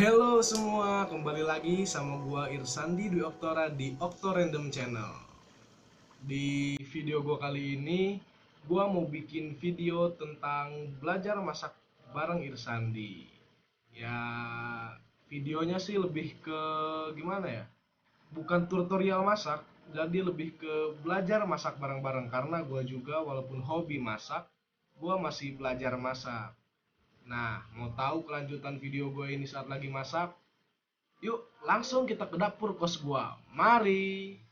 Halo semua, kembali lagi sama gua Irsandi Dwi Oktora di Okto Random Channel. Di video gua kali ini, gua mau bikin video tentang belajar masak bareng Irsandi. Ya, videonya sih lebih ke gimana ya? Bukan tutorial masak, jadi lebih ke belajar masak bareng-bareng karena gua juga walaupun hobi masak, gua masih belajar masak. Nah, mau tahu kelanjutan video gue ini saat lagi masak? Yuk, langsung kita ke dapur kos gua. Mari.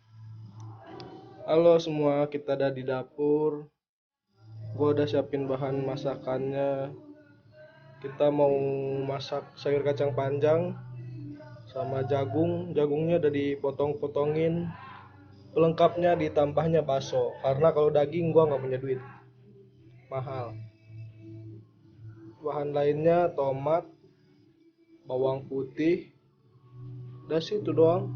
Halo semua, kita ada di dapur. Gua udah siapin bahan masakannya. Kita mau masak sayur kacang panjang sama jagung. Jagungnya udah dipotong-potongin. Pelengkapnya ditambahnya bakso. Karena kalau daging gua nggak punya duit, mahal. Bahan lainnya tomat, bawang putih. Udah sih itu doang.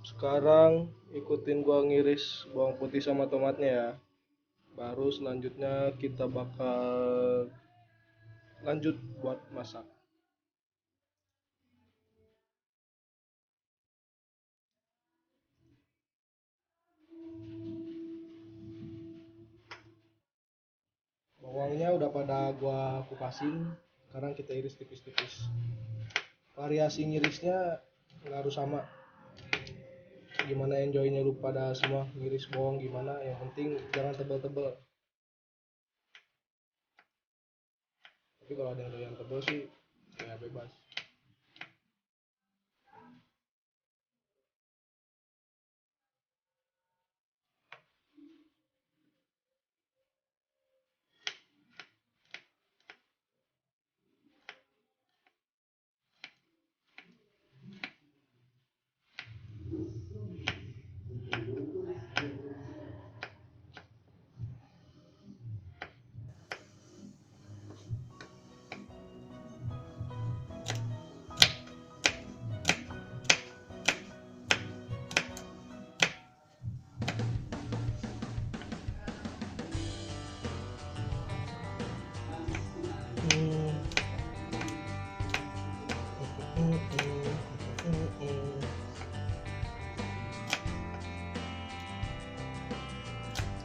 Sekarang ikutin gua ngiris bawang putih sama tomatnya ya. Baru selanjutnya kita bakal lanjut buat masak. Bawangnya udah pada gua kupasin. Sekarang kita iris tipis-tipis. Variasi ngirisnya nggak harus sama. Gimana enjoynya lu pada semua ngiris bawang gimana? Yang penting jangan tebel-tebel. Tapi kalau ada yang doyan tebel sih ya bebas.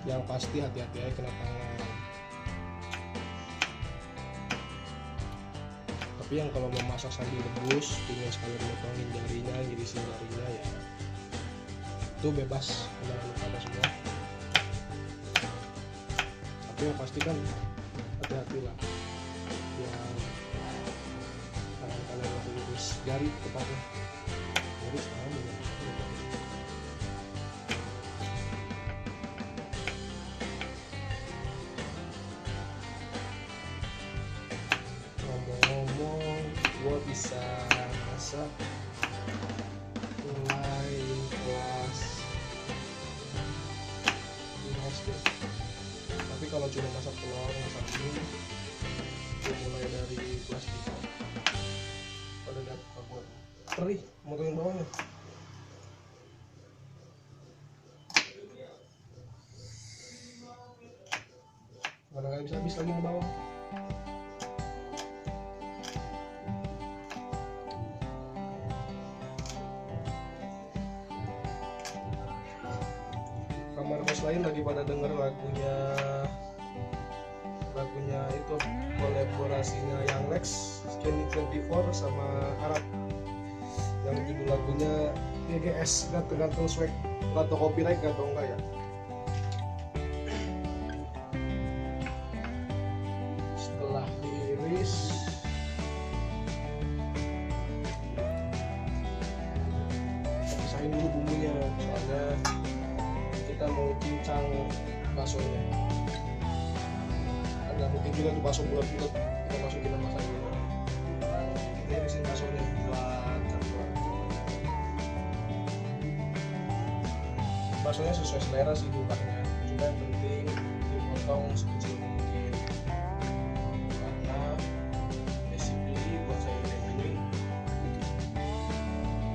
Yang pasti hati-hati aja kena tangan. Tapi yang kalau mau masak sambil rebus dengan sekalian motongin jarinya, ngirisin jarinya ya itu bebas dengan lu pada semua. Tapi yang pasti kan hati-hati lah biar tangan kalian nggak iris jari tepatnya. Iris tangan ya. Ngomong-ngomong, gua bisa masak mulai kelas 5 SD. Tapi kalau cuma masak telur, masak mie, gua mulai dari kelas 3. Pada dapat aku perih, motongin bawahnya. Mana nggak bisa habis lagi di bawah. Kamar kos lain lagi pada denger lagunya itu kolaborasinya Young Lex, Skinny 24 sama Arab. Yang judul lagunya GGS, gak tergantung swag atau copyright gak atau enggak ya. Setelah diiris pisahin dulu bumbunya soalnya kita mau cincang baksonya. Agak mungkin juga tuh bakso bulat-bulat kita masukin sama sayurnya. Kita irisin baksonya buat campuran. Baksonya sesuai selera sih jumlahnya, cuma yang penting dipotong sekecil mungkin karena basically buat sayur kayak gini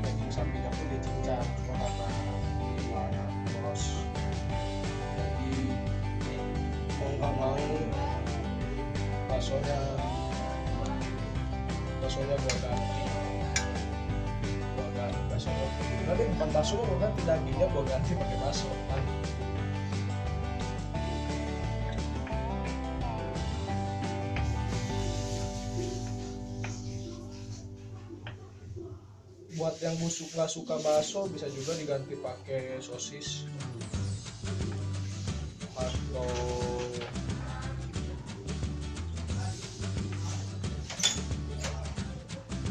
daging sapinya pun dicincang, cuma karena warna poros jadi mau nggak mau baksonya gua ganti bakso roti. Tapi bukan bakso lo kan, dagingnya gue ganti pakai bakso kan. Buat yang nggak suka bakso bisa juga diganti pakai sosis atau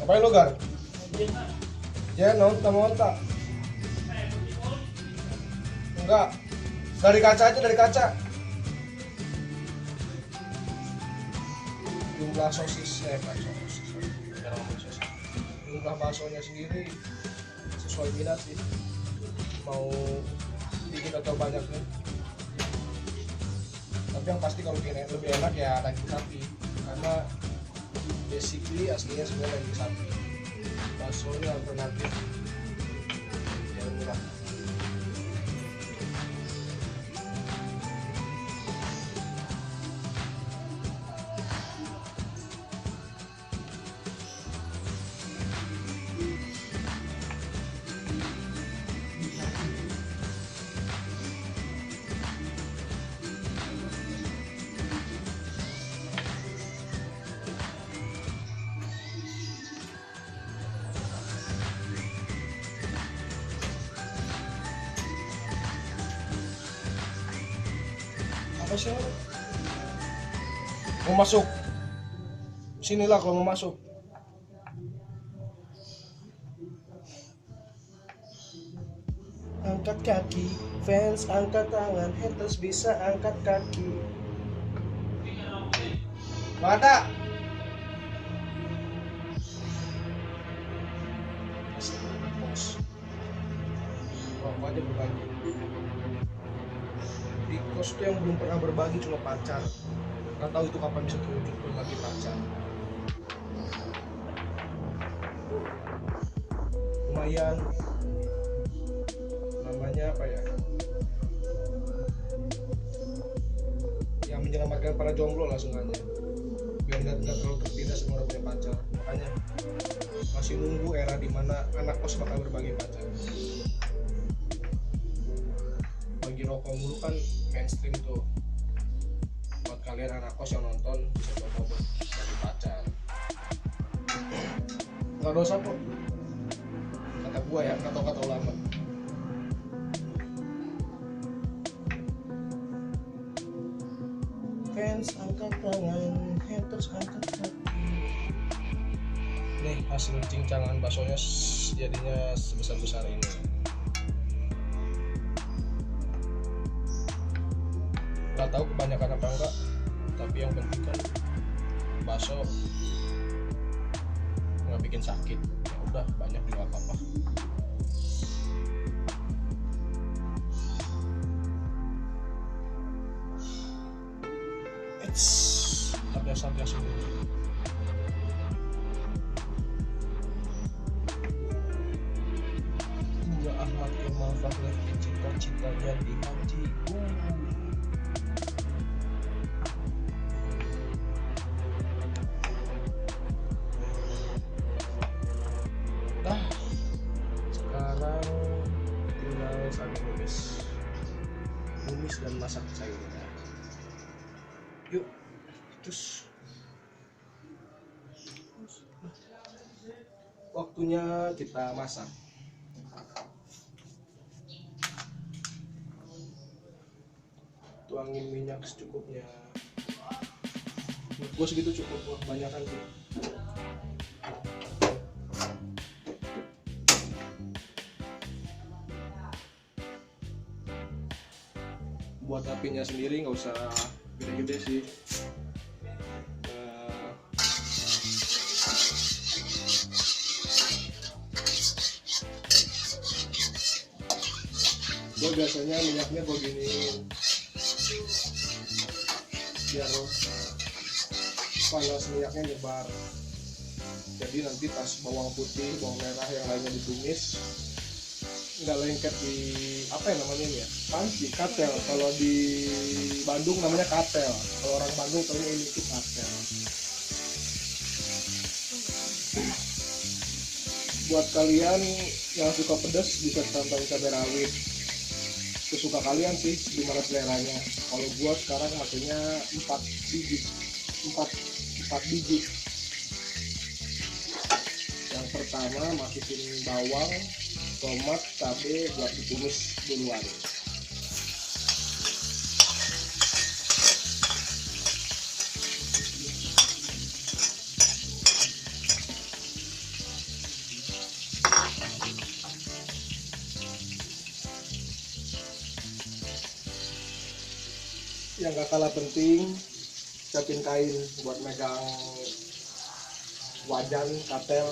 ngapain lo Gar? Ya nonton enggak, dari kaca aja, dari kaca. Jumlah sosis jumlah baksonya sendiri sesuai minat sih, mau sedikit atau banyaknya. Tapi yang pasti kalau lebih enak ya daging sapi, karena basically aslinya sebenarnya daging sapi. Baksonya alternatif yang murah. Apa sih? Mau masuk? Sinilah kalau mau masuk. Angkat kaki, fans angkat tangan, haters bisa angkat kaki. Gak ada. Rokok aja berbagi. Di kos tuh yang belum pernah berbagi cuma pacar. Gak tahu itu kapan bisa terwujud berbagi pacar. Lumayan, namanya apa ya, yang menyelamatkan para jomblo lah seenggaknya, biar nggak terlalu tertindas sama orang punya pacar. Makanya masih nunggu era dimana anak kos bakal berbagi pacar. Bagi rokok mulu kan mainstream tuh. Buat kalian anak kos yang nonton bisa coba berbagi pacar. Nggak dosa kok, kata gua ya, kata ulama. Fans angkat tangan, haters angkat kaki. Nih hasil cincangan baksonya jadinya sebesar-besar ini. Gak tahu kebanyakan apa enggak, tapi yang penting kan bakso nggak bikin sakit. Ya udah, banyak juga apa-apa. Satgas dulu. Gua Ahmad Kemal Fakhrudin, cita-cita jadi haji. Nah, sekarang tinggal sambil numis dan masak sayurnya. Yuk, terus waktunya kita masak. Tuangin minyak secukupnya. Menurut gue segitu cukup, kebanyakan tuh. Buat apinya sendiri nggak usah gede-gede sih. Gue biasanya minyaknya gue giniin biar panas minyaknya nyebar. Jadi nanti pas bawang putih, bawang merah yang lainnya ditumis, nggak lengket di apa ya namanya ini ya, panci, katel. Kalau di Bandung namanya katel. Kalau orang Bandung taunya ini itu katel. Buat kalian Yang suka pedas bisa tambahin cabai rawit, sesuka kalian sih, gimana seleranya. Kalau gua sekarang makanya 4 biji, 4 4 biji. Yang pertama masukin bawang, tomat, cabai buat ditumis duluan. Yang gak kalah penting, siapin kain buat megang wajan, katel.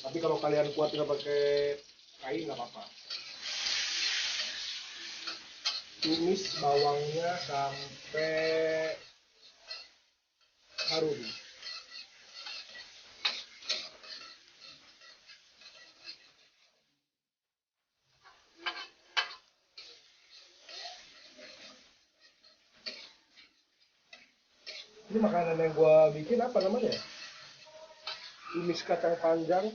Tapi kalau kalian kuat nggak pakai kain nggak apa-apa. Tumis bawangnya sampai harum. Ini makanan yang gua bikin apa namanya? Tumis kacang panjang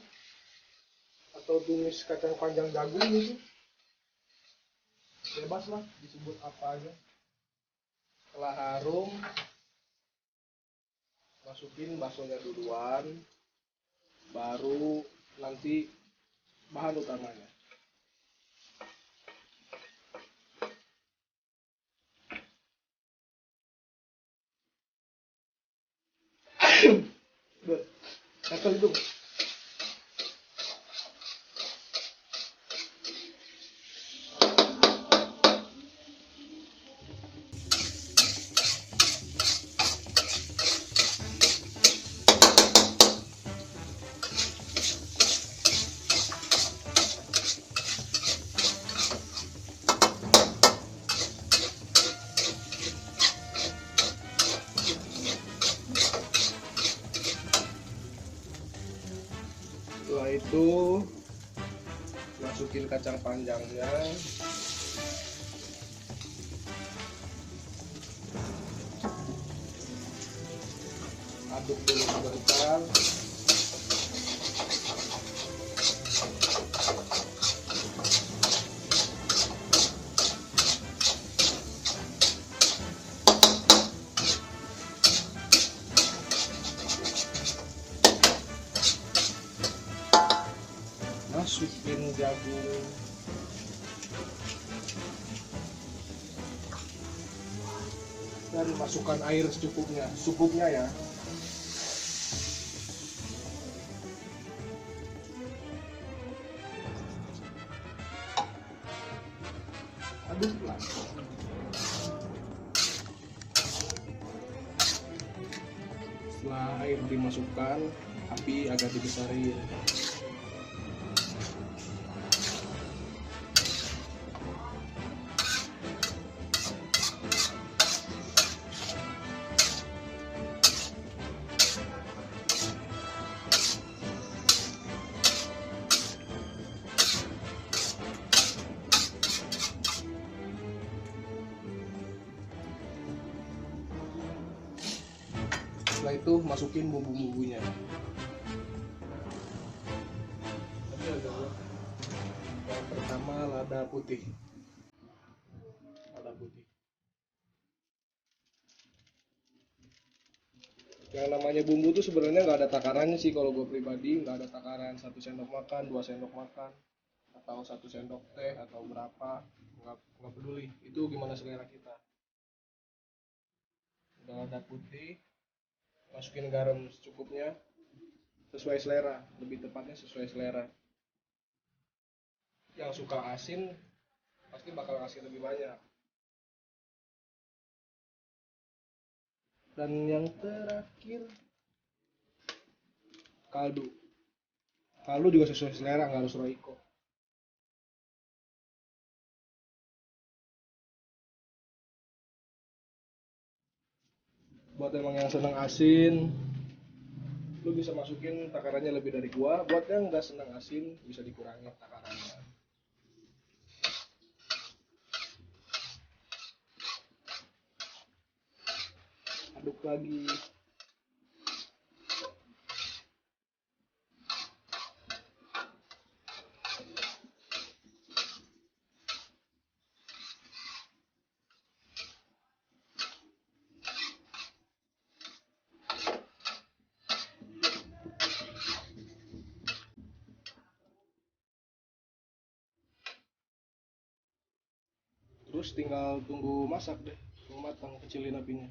atau tumis kacang panjang jagung gitu. Bebas lah disebut apa aja. Setelah harum, masukin baksonya duluan, baru nanti bahan utamanya. Kacang itu. Setelah itu masukin kacang panjangnya, aduk dulu sebentar. Masukin jagung, dan masukkan air secukupnya ya. Aduklah. Setelah air dimasukkan, api agak dibesarin. Setelah itu masukin bumbu-bumbunya. Yang pertama lada putih. Yang namanya bumbu tuh sebenarnya nggak ada takarannya sih, kalau gue pribadi nggak ada takaran 1 sendok makan, 2 sendok makan, atau 1 sendok teh atau berapa, nggak peduli. Itu gimana selera kita. Udah lada putih, masukin garam secukupnya, sesuai selera, lebih tepatnya sesuai selera. Yang suka asin pasti bakal kasih lebih banyak. Dan yang terakhir, kaldu. Kaldu juga sesuai selera, nggak harus Royco. Buat emang yang senang asin, lu bisa masukin takarannya lebih dari gua. Buat yang nggak senang asin, bisa dikurangi takarannya. Aduk lagi. Terus tinggal tunggu masak deh, tunggu matang, kecilin apinya.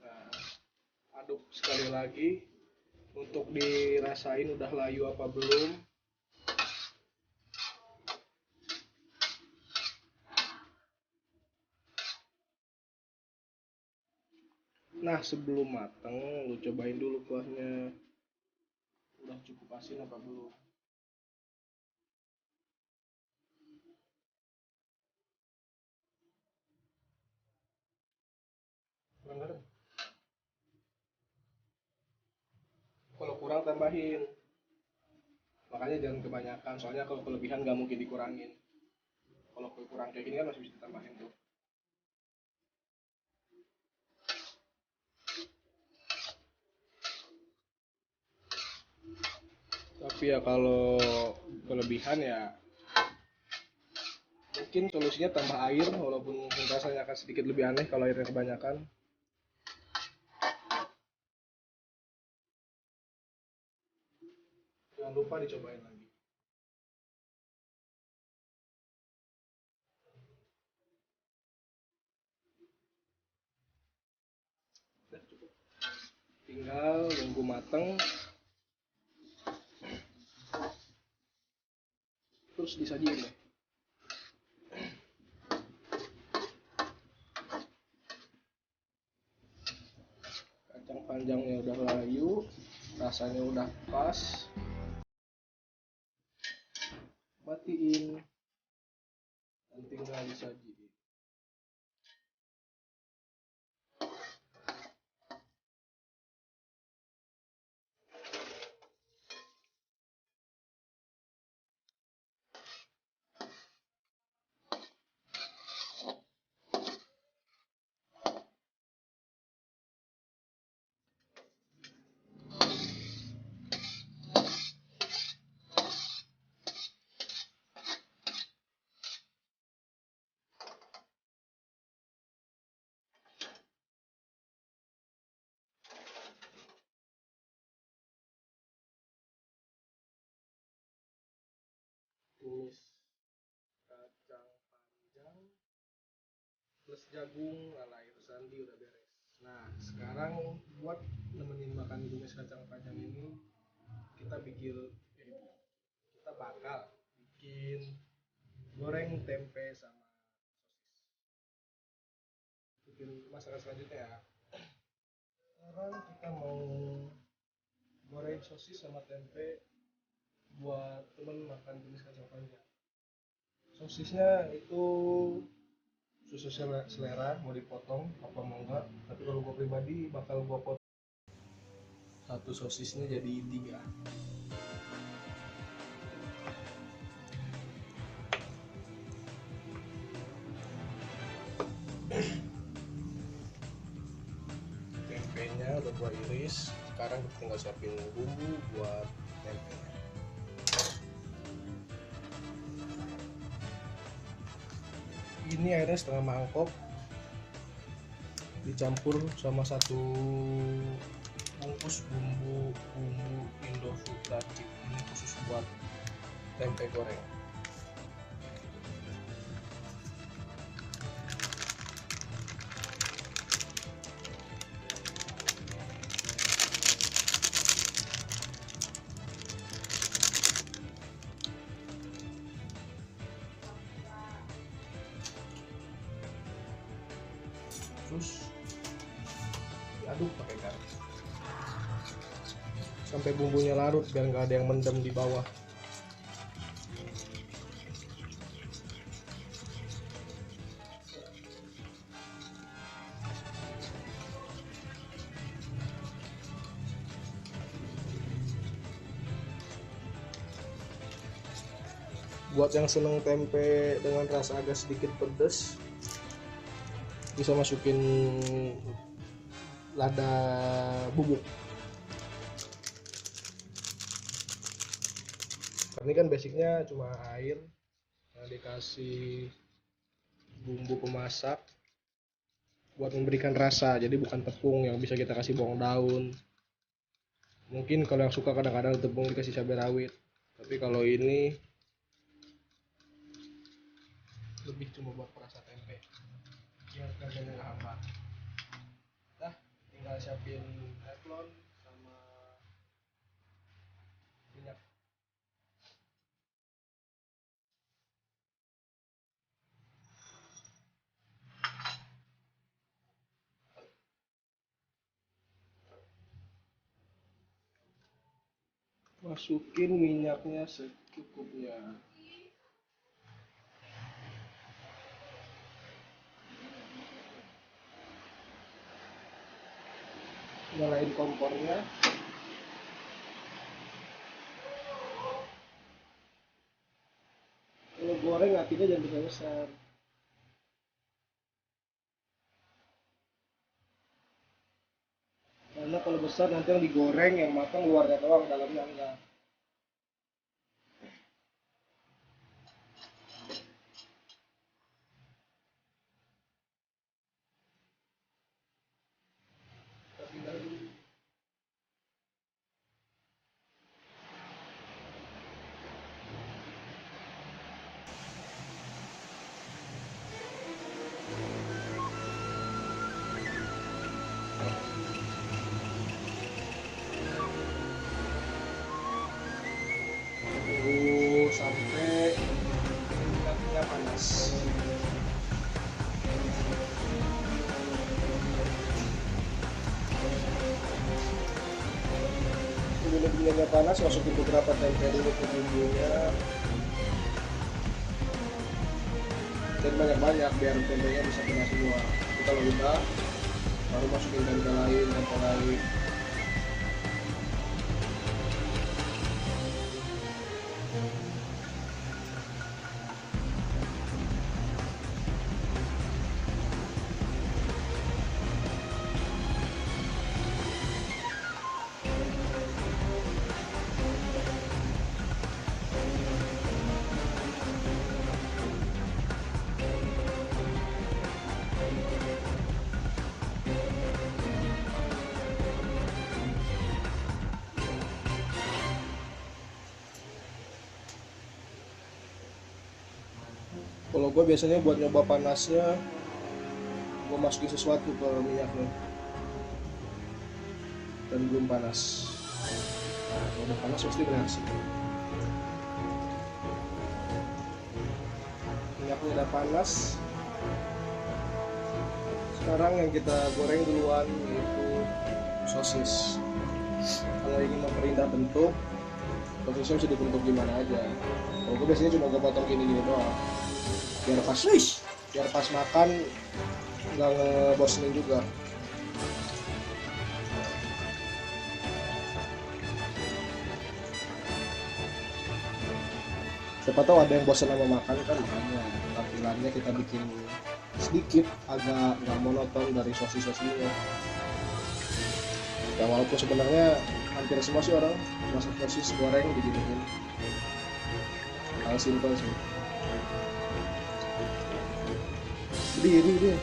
Nah, aduk sekali lagi untuk dirasain udah layu apa belum. Nah, sebelum matang lu cobain dulu kuahnya udah cukup asin apa belum. Kurang garam? Kalau kurang tambahin, makanya jangan kebanyakan, soalnya kalau kelebihan nggak mungkin dikurangin. Kalau kurang kayak gini kan masih bisa ditambahin tuh. Tapi ya kalau kelebihan ya mungkin solusinya tambah air, walaupun mungkin rasanya akan sedikit lebih aneh kalau airnya kebanyakan. Jangan lupa dicobain lagi. Udah cukup. Tinggal nunggu mateng, terus disajiin deh. Kacang panjangnya udah layu, rasanya udah pas. Matiin dan tinggal disajiin. Tumis kacang panjang plus jagung ala Irsandi udah beres. Nah, sekarang buat nemenin makan tumis kacang panjang ini, kita bikin kita bakal bikin goreng tempe sama bikin masakan selanjutnya ya. Sekarang kita mau goreng sosis sama tempe buat temen makan tumis kacang panjang. Sosisnya itu sesuai selera, mau dipotong apa mau enggak, tapi kalau gue pribadi bakal gue potong satu sosisnya jadi tiga. Tempenya udah gue iris, sekarang kita tinggal siapin bumbu buat tempenya. Ini airnya setengah mangkok, dicampur sama satu bungkus bumbu Indofood tadi, ini khusus buat tempe goreng. Terus diaduk pakai garam sampai bumbunya larut biar nggak ada yang mendem di bawah. Buat yang seneng tempe dengan rasa agak sedikit pedas, bisa masukin lada bubuk. Ini kan basicnya cuma air yang dikasih bumbu pemasak buat memberikan rasa, jadi bukan tepung yang bisa kita kasih bawang daun. Mungkin kalau yang suka kadang-kadang tepung dikasih cabai rawit, tapi kalau ini lebih cuma buat perasa tempe biar kerjanya nggak hambar. Dah, tinggal siapin teflon sama minyak. Masukin minyaknya secukupnya. Nyalain kompornya. Kalau goreng apinya jangan besar-besar. Karena kalau besar nanti yang digoreng yang matang luarnya doang, dalamnya enggak. Tunggu sampai minyaknya panas. Sebelum minyaknya panas, masukin beberapa tempe dulu ke bumbunya. Dan banyak-banyak biar tempenya bisa kena semua. Jadi kalau udah, baru masukin tempe lain. Kalau gue biasanya buat nyoba panasnya, gue masukin sesuatu ke minyaknya dan belum panas. Nah, kalau udah panas pasti bereaksi. Minyaknya udah panas. Sekarang yang kita goreng duluan yaitu sosis. Kalau ingin memperindah bentuk, sosisnya bisa dibentuk gimana aja. Kalau gue biasanya cuma gue potong gini doang. Biar pas makan nggak ngebosenin juga. Siapa tahu ada yang bosan sama makan kan, makanya tampilannya kita bikin sedikit agak nggak monoton dari sosis-sosisnya. Ya walaupun sebenarnya hampir semua sih orang masak sosis goreng diginiin, hal simpel sih. Ini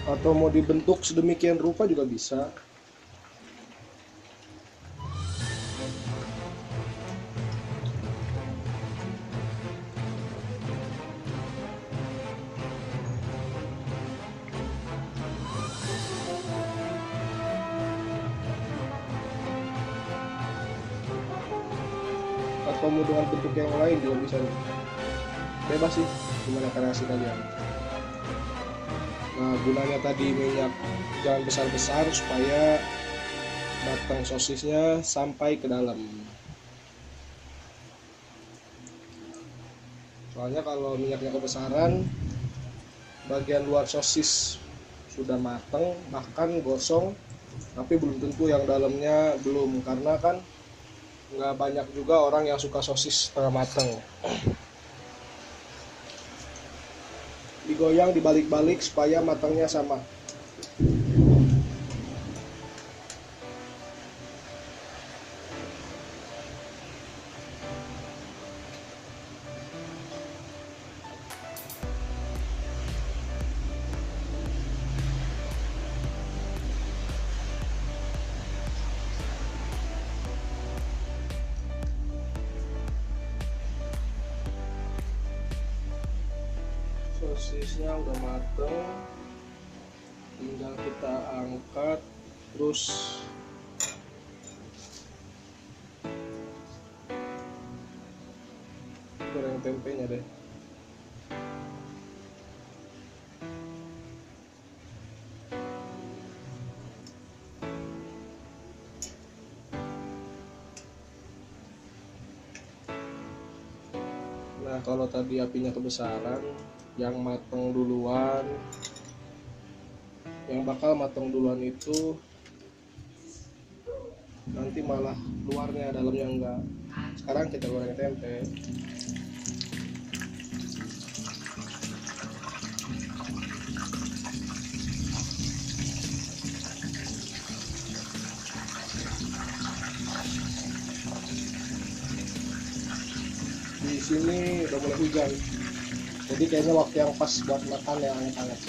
atau mau dibentuk sedemikian rupa juga bisa. Atau mau dengan bentuk yang lain juga bisa. Bebas sih, gimana kreasi kalian. Nah, gunanya tadi minyak jangan besar-besar supaya matang sosisnya sampai ke dalam. Soalnya kalau minyaknya kebesaran, bagian luar sosis sudah matang, bahkan gosong, tapi belum tentu yang dalamnya belum, karena kan nggak banyak juga orang yang suka sosis setengah matang. Digoyang, dibalik-balik supaya matangnya sama. Sosisnya udah mateng, tinggal kita angkat, terus goreng tempenya deh. Nah, kalau tadi apinya kebesaran, yang mateng duluan, yang bakal mateng duluan itu nanti malah luarnya, dalamnya enggak. Sekarang kita goreng tempe. Di sini udah mulai hujan, jadi kayaknya waktu yang pas buat makan yang hangat-hangat.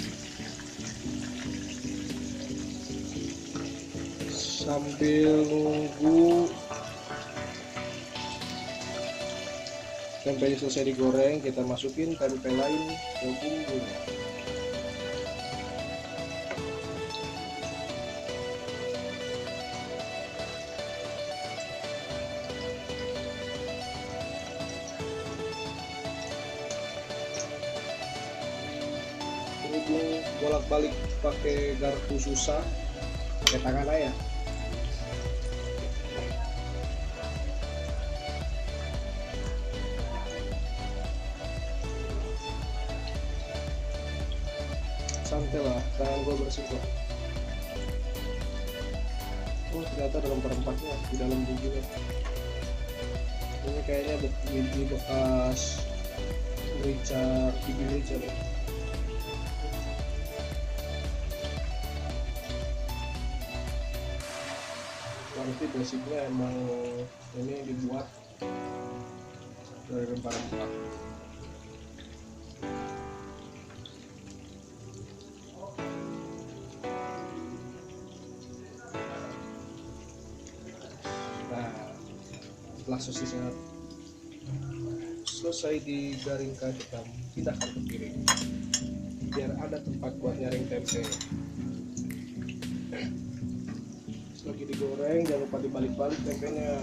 Sambil nunggu tempenya selesai digoreng, kita masukin tempe lain ke bumbunya. Berhubung bolak-balik pakai garpu susah, pakai tangan aja. Santai lah, tangan gue bersih kok. Oh, ternyata ada rempah-rempahnya di dalam bumbunya. Ini kayaknya biji bekas merica, gigi merica nih. Nanti basicnya emang ini dibuat dari rempah-rempah. Nah, setelah sosisnya selesai digaringkan, kita pindahkan ke piring biar ada tempat buat nyaring tempe. Lagi digoreng, jangan lupa dibalik-balik tempenya.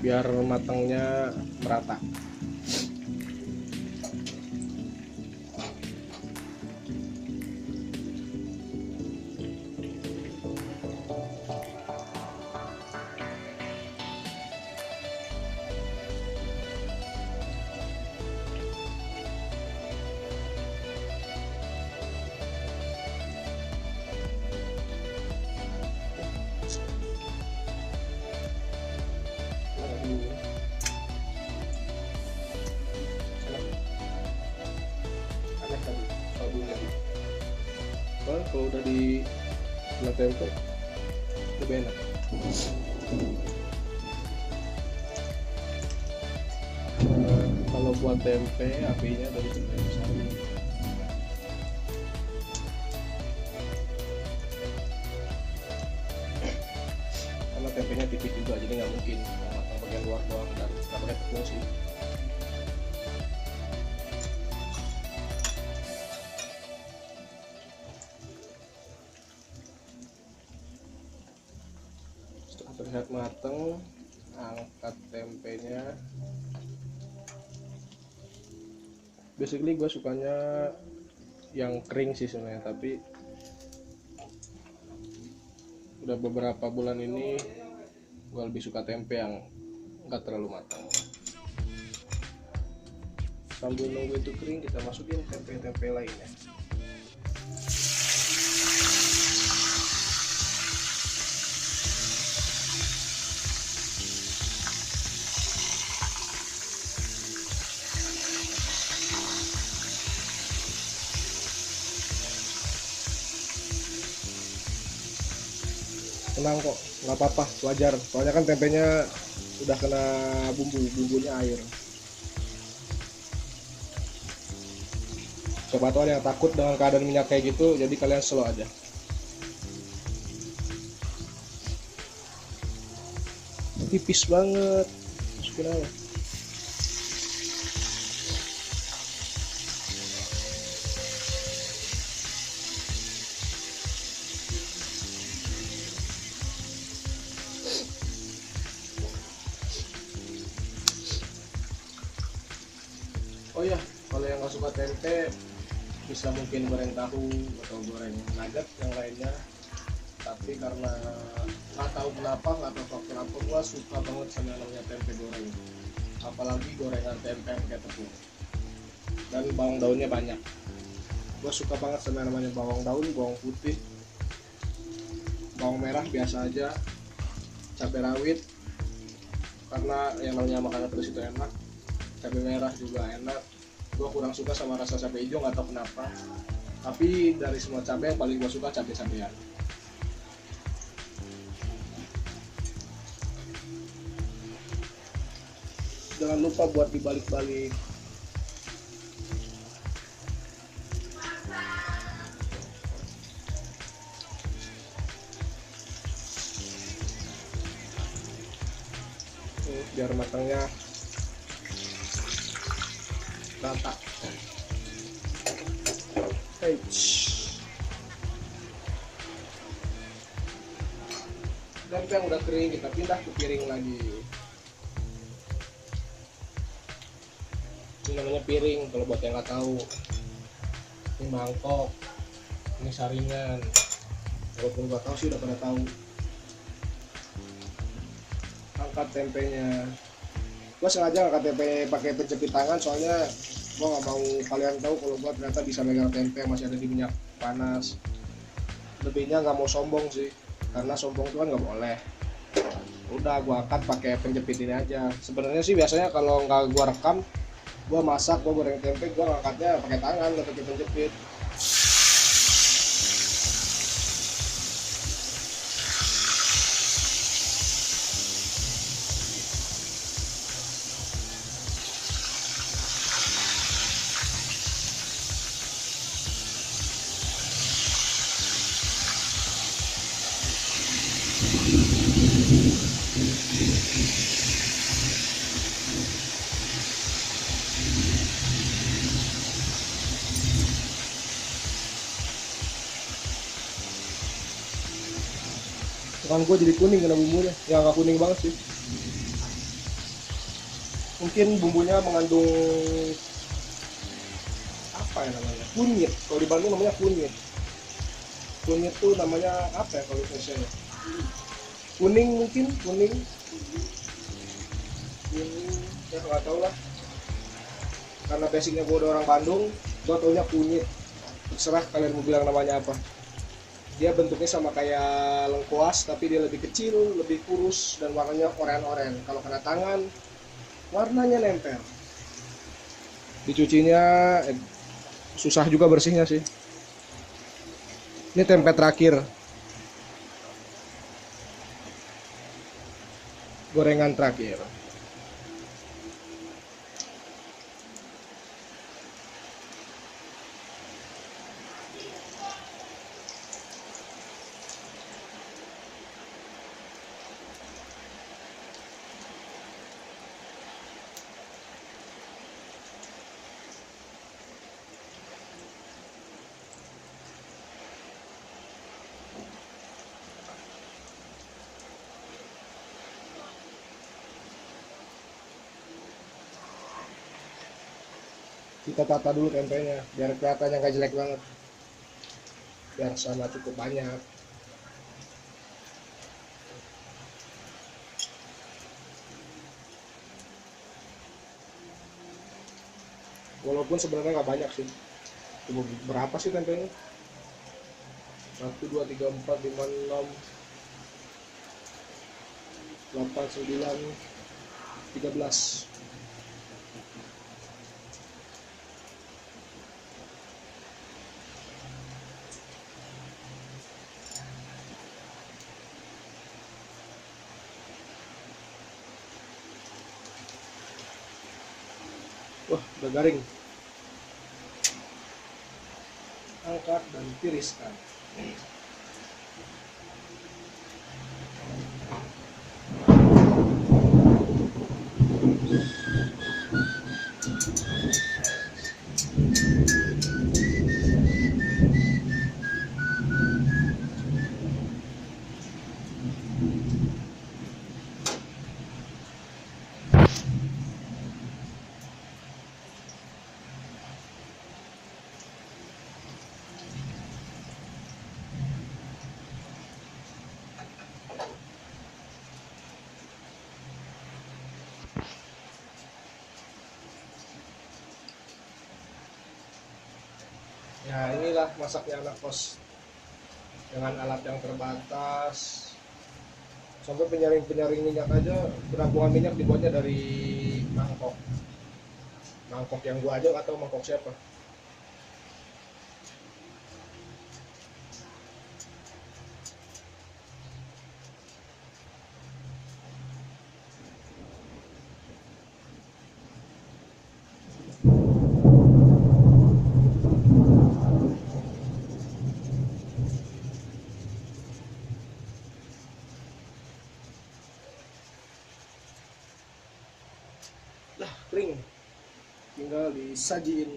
Biar matangnya merata. Kalau udah di tempe lebih enak. Kalau buat tempe apinya dari besar. Karena tempenya tipis juga, jadi nggak mungkin matang bagian luar doang dan nggak pakai tepung sih. Terlihat mateng, angkat tempenya. Basically gue sukanya yang kering sih sebenarnya, tapi udah beberapa bulan ini gue lebih suka tempe yang nggak terlalu matang. Sambil nunggu itu kering, kita masukin tempe-tempe lainnya. Tenang kok, nggak apa-apa, wajar. Soalnya kan tempenya udah kena bumbunya air. Siapa tahu ada yang takut dengan keadaan minyak kayak gitu, jadi kalian slow aja. tipis banget. Masukin aja. Oh iya, kalau yang nggak suka tempe bisa mungkin goreng tahu atau goreng nugget yang lainnya. Tapi karena nggak tahu kenapa, nggak tahu faktor apa, gua suka banget sama yang namanya tempe goreng. Apalagi gorengan tempe pakai tepung dan bawang daunnya banyak. Gua suka banget sama yang namanya bawang daun, bawang putih, bawang merah biasa aja, cabai rawit. Karena yang namanya makanan pedas itu enak. Cabai merah juga enak. Gua kurang suka sama rasa cabai hijau, nggak tahu kenapa. Tapi dari semua cabai yang paling gua suka cabai-cabean. Jangan lupa buat dibalik-balik. Biar matangnya rata. Tempe yang udah kering kita pindah ke piring lagi. Ini namanya piring kalau buat yang nggak tahu. Ini mangkok, ini saringan. Walaupun nggak tahu sih udah pada tahu. Angkat tempenya. Gua sengaja angkat tempe pakai penjepit tangan soalnya gua nggak mau kalian tahu kalau gua ternyata bisa megang tempe yang masih ada di minyak panas. Lebihnya nggak mau sombong sih, karena sombong itu kan nggak boleh. Udah gua angkat pakai penjepit ini aja. Sebenarnya sih biasanya kalau nggak gua rekam, gua masak, gua goreng tempe, gua ngangkatnya pakai tangan, nggak pakai penjepit. Tangan gue jadi kuning kena bumbunya, ya nggak kuning banget sih. Mungkin bumbunya mengandung apa ya namanya, kunyit. Kalau di Bandung namanya kunyit. Kunyit tuh namanya apa ya kalau biasanya? Kuning mungkin, kuning. Ya nggak tahu lah. Karena basicnya gue udah orang Bandung, gue taunya kunyit. Terserah kalian mau bilang namanya apa. Dia bentuknya sama kayak lengkuas, tapi dia lebih kecil, lebih kurus, dan warnanya oranye-oranye. Kalau kena tangan, warnanya nempel. Dicucinya susah juga bersihnya sih. Ini tempe terakhir. Gorengan terakhir. Kita tata dulu tempenya biar kelihatannya nggak jelek banget, biar sama cukup banyak. Walaupun sebenarnya nggak banyak sih. Cuma berapa sih tempenya? 1, 2, 3, 4, 5, 6, 8, 9, 13. Wah, udah garing. Angkat dan tiriskan. Ya inilah masaknya anak kos dengan alat yang terbatas. Sampai penyaring minyak aja, penampungan minyak dibuatnya dari mangkok. Mangkok yang gua aja atau mangkok siapa. Lah kering, tinggal disajiin.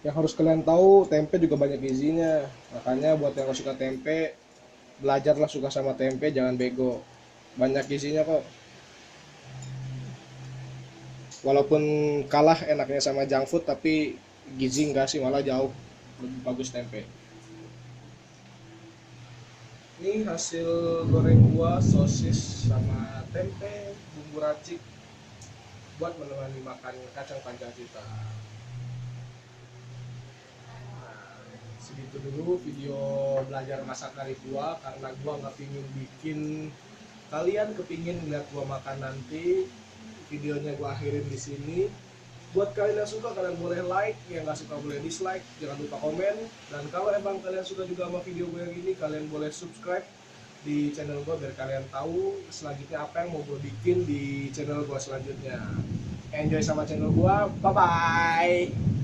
Yang harus kalian tahu, tempe juga banyak gizinya. Makanya buat yang suka tempe, belajarlah suka sama tempe, jangan bego. Banyak gizinya kok. Walaupun kalah enaknya sama junk food, tapi gizi enggak sih, malah jauh lebih bagus tempe. Ini hasil goreng gua, sosis sama tempe, bumbu racik buat menemani makan kacang panjang kita. Segitu dulu video belajar masak dari gua, karena gua nggak pingin bikin kalian kepingin lihat gua makan nanti. Videonya gua akhirin di sini. Buat kalian yang suka, kalian boleh like, yang nggak suka boleh dislike, jangan lupa komen. Dan kalau emang kalian suka juga sama video gue yang ini, kalian boleh subscribe di channel gue biar kalian tahu selanjutnya apa yang mau gue bikin di channel gue selanjutnya. Enjoy sama channel gue, bye bye.